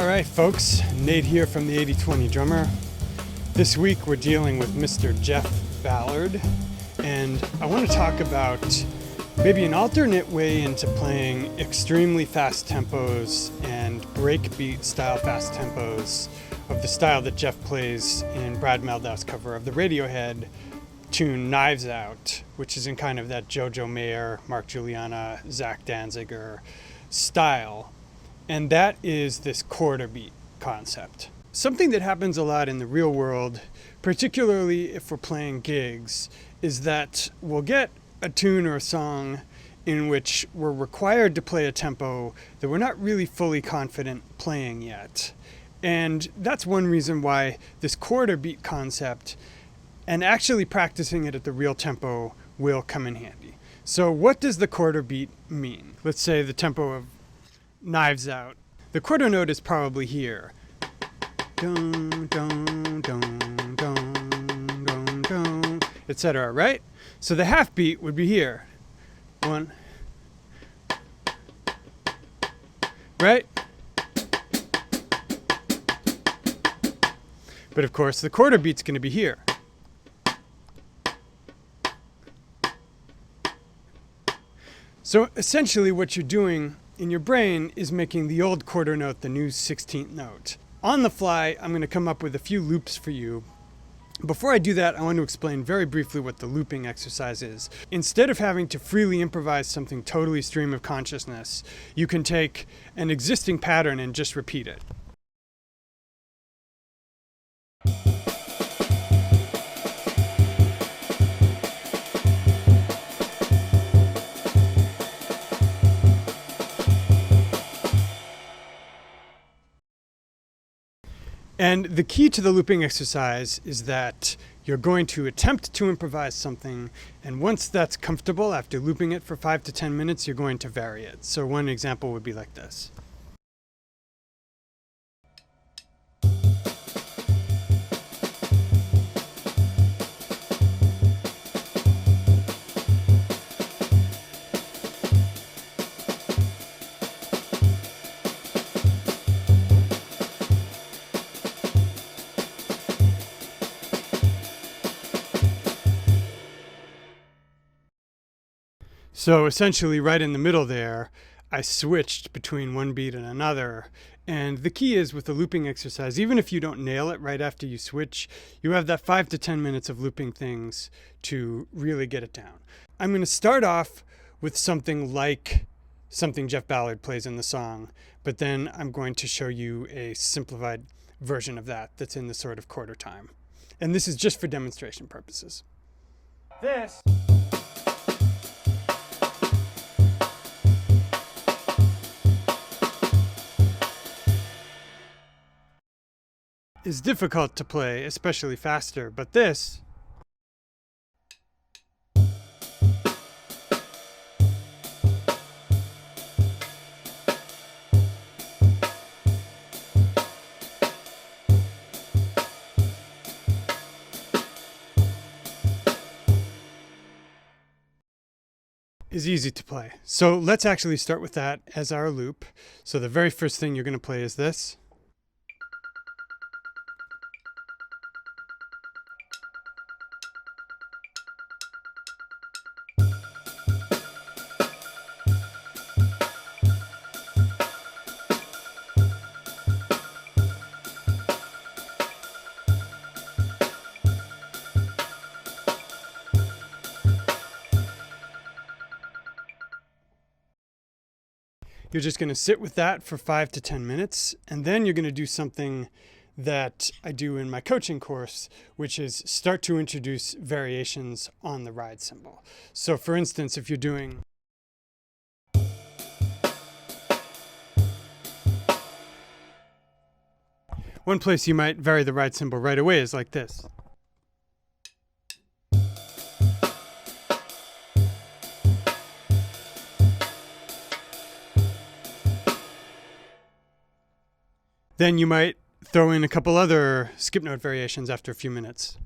All right, folks, Nate here from the 80/20 Drummer. This week we're dealing with Mr. Jeff Ballard, and I want to talk about maybe an alternate way into playing extremely fast tempos and breakbeat style fast tempos of the style that Jeff plays in Brad Meldau's cover of the Radiohead tune Knives Out, which is in kind of that Jojo Mayer, Mark Juliana, Zach Danziger style. And that is this quarter beat concept. Something that happens a lot in the real world, particularly if we're playing gigs, is that we'll get a tune or a song in which we're required to play a tempo that we're not really fully confident playing yet. And that's one reason why this quarter beat concept and actually practicing it at the real tempo will come in handy. So what does the quarter beat mean? Let's say the tempo of Knives Out. The quarter note is probably here. Dun, dun, dun, dun, dun, dun, etc., right? So the half beat would be here. One. Right? But of course, the quarter beat's going to be here. So essentially what you're doing in your brain is making the old quarter note the new 16th note. On the fly, I'm going to come up with a few loops for you. Before I do that, I want to explain very briefly what the looping exercise is. Instead of having to freely improvise something totally stream of consciousness, you can take an existing pattern and just repeat it. And the key to the looping exercise is that you're going to attempt to improvise something, and once that's comfortable, after looping it for 5 to 10 minutes, you're going to vary it. So one example would be like this. So essentially right in the middle there, I switched between one beat and another. And the key is with the looping exercise, even if you don't nail it right after you switch, you have that 5 to 10 minutes of looping things to really get it down. I'm going to start off with something like something Jeff Ballard plays in the song, but then I'm going to show you a simplified version of that that's in the sort of quarter time. And this is just for demonstration purposes. This is difficult to play, especially faster, but this is easy to play. So let's actually start with that as our loop. So the very first thing you're going to play is this. You're just going to sit with that for 5 to 10 minutes, and then you're going to do something that I do in my coaching course, which is start to introduce variations on the ride cymbal. So for instance, if you're doing one place you might vary the ride cymbal right away is like this. Then you might throw in a couple other skip note variations after a few minutes.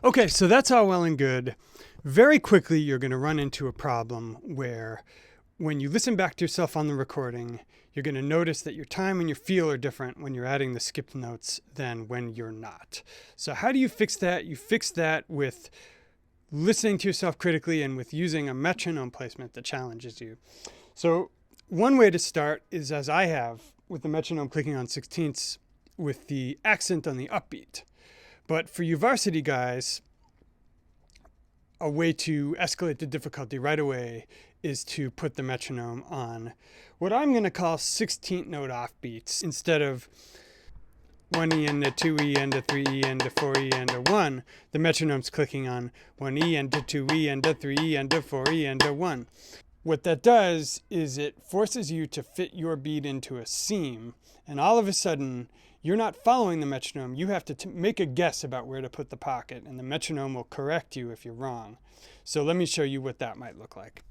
Okay, so that's all well and good. Very quickly, you're going to run into a problem where when you listen back to yourself on the recording, you're going to notice that your time and your feel are different when you're adding the skipped notes than when you're not. So how do you fix that? You fix that with listening to yourself critically and with using a metronome placement that challenges you. So one way to start is, as I have, with the metronome clicking on sixteenths with the accent on the upbeat. But for you varsity guys, a way to escalate the difficulty right away is to put the metronome on what I'm going to call 16th note offbeats. Instead of 1E and a 2E and a 3E and a 4E and a 1, the metronome's clicking on 1E and a 2E and a 3E and a 4E and a 1. What that does is it forces you to fit your beat into a seam, and all of a sudden you're not following the metronome. You have to make a guess about where to put the pocket, and the metronome will correct you if you're wrong. So let me show you what that might look like.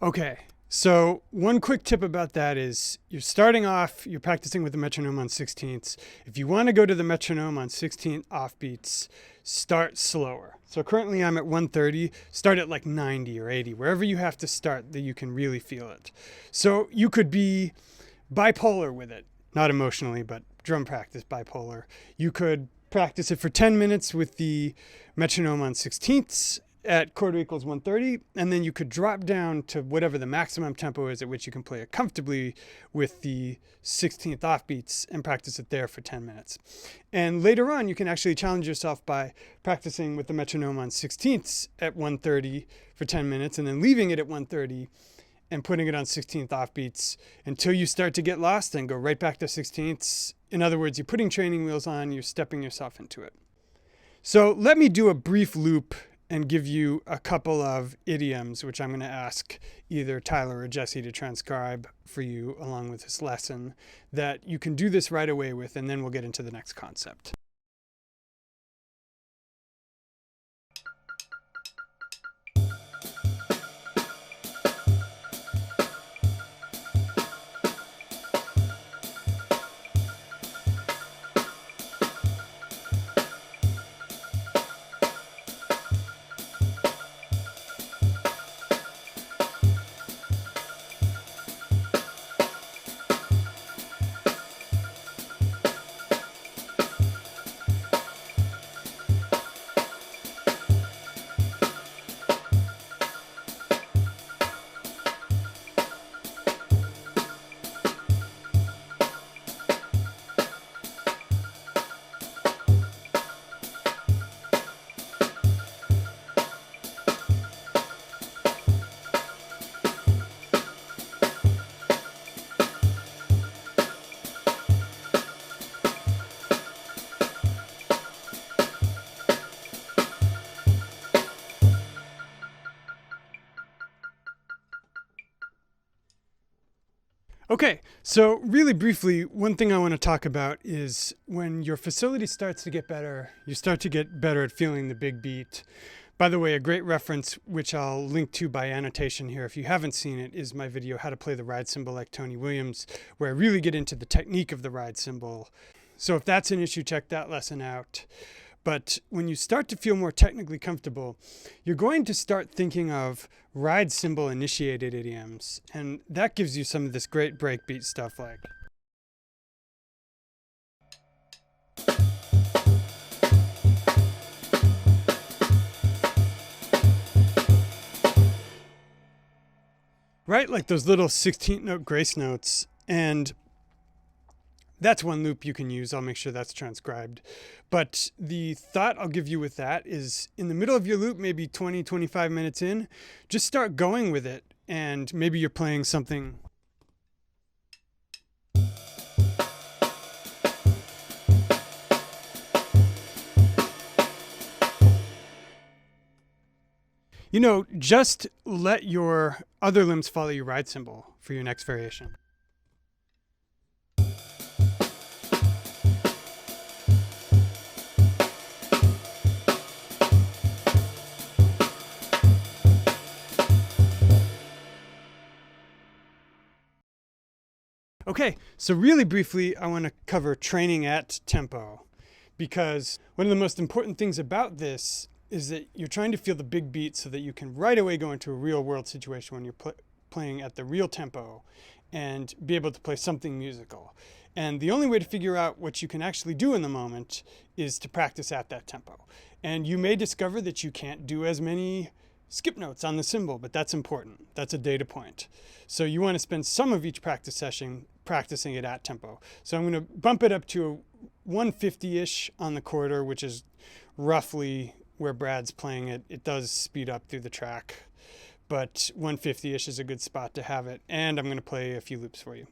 Okay, so one quick tip about that is you're starting off, you're practicing with the metronome on 16ths. If you want to go to the metronome on 16th offbeats, start slower. So currently I'm at 130, start at like 90 or 80, wherever you have to start that you can really feel it. So you could be bipolar with it, not emotionally, but drum practice bipolar. You could practice it for 10 minutes with the metronome on 16ths at quarter equals 130, and then you could drop down to whatever the maximum tempo is at which you can play it comfortably with the 16th offbeats and practice it there for 10 minutes. And later on, you can actually challenge yourself by practicing with the metronome on 16ths at 130 for 10 minutes and then leaving it at 130 and putting it on 16th offbeats until you start to get lost and go right back to 16ths. In other words, you're putting training wheels on, you're stepping yourself into it. So let me do a brief loop and give you a couple of idioms, which I'm going to ask either Tyler or Jesse to transcribe for you along with this lesson, that you can do this right away with, and then we'll get into the next concept. Okay, so really briefly, one thing I want to talk about is when your facility starts to get better, you start to get better at feeling the big beat. By the way, a great reference, which I'll link to by annotation here if you haven't seen it, is my video, How to Play the Ride Cymbal Like Tony Williams, where I really get into the technique of the ride cymbal. So if that's an issue, check that lesson out. But when you start to feel more technically comfortable, you're going to start thinking of ride cymbal initiated idioms. And that gives you some of this great breakbeat stuff like. Right? Like those little 16th note grace notes. And That's one loop you can use. I'll make sure that's transcribed. But the thought I'll give you with that is in the middle of your loop, maybe 20, 25 minutes in, just start going with it. And maybe you're playing something. You know, just let your other limbs follow your ride cymbal for your next variation. Okay, so really briefly, I want to cover training at tempo, because one of the most important things about this is that you're trying to feel the big beat so that you can right away go into a real world situation when you're playing at the real tempo and be able to play something musical. And the only way to figure out what you can actually do in the moment is to practice at that tempo. And you may discover that you can't do as many skip notes on the cymbal, but that's important. That's a data point. So you want to spend some of each practice session practicing it at tempo. So I'm going to bump it up to 150-ish on the quarter, which is roughly where Brad's playing it. It does speed up through the track, but 150-ish is a good spot to have it. And I'm going to play a few loops for you.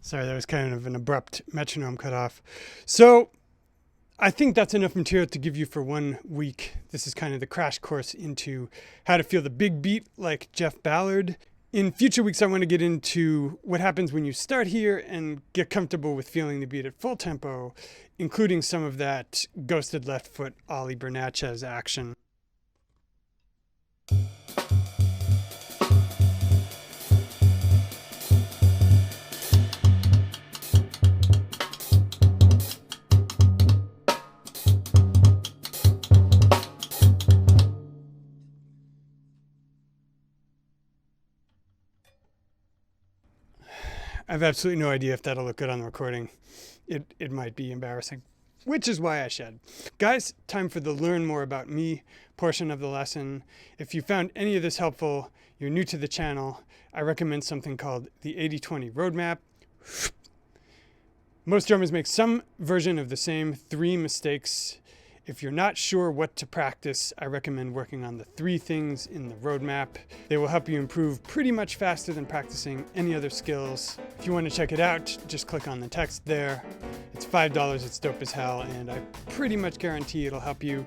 Sorry, that was kind of an abrupt metronome cut off. So I think that's enough material to give you for 1 week. This is kind of the crash course into how to feel the big beat like Jeff Ballard. In future weeks, I want to get into what happens when you start here and get comfortable with feeling the beat at full tempo, including some of that ghosted left foot Ollie Bernatchez action. I have absolutely no idea if that'll look good on the recording. It might be embarrassing, which is why I shed. Guys, time for the learn more about me portion of the lesson. If you found any of this helpful, you're new to the channel, I recommend something called the 80-20 roadmap. Most drummers make some version of the same 3 mistakes. If you're not sure what to practice, I recommend working on the 3 things in the roadmap. They will help you improve pretty much faster than practicing any other skills. If you want to check it out, just click on the text there. It's $5, it's dope as hell, and I pretty much guarantee it'll help you.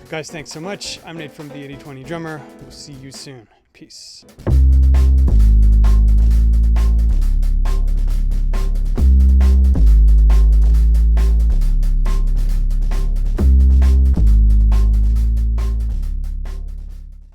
Guys, thanks so much. I'm Nate from the 80-20 Drummer. We'll see you soon. Peace.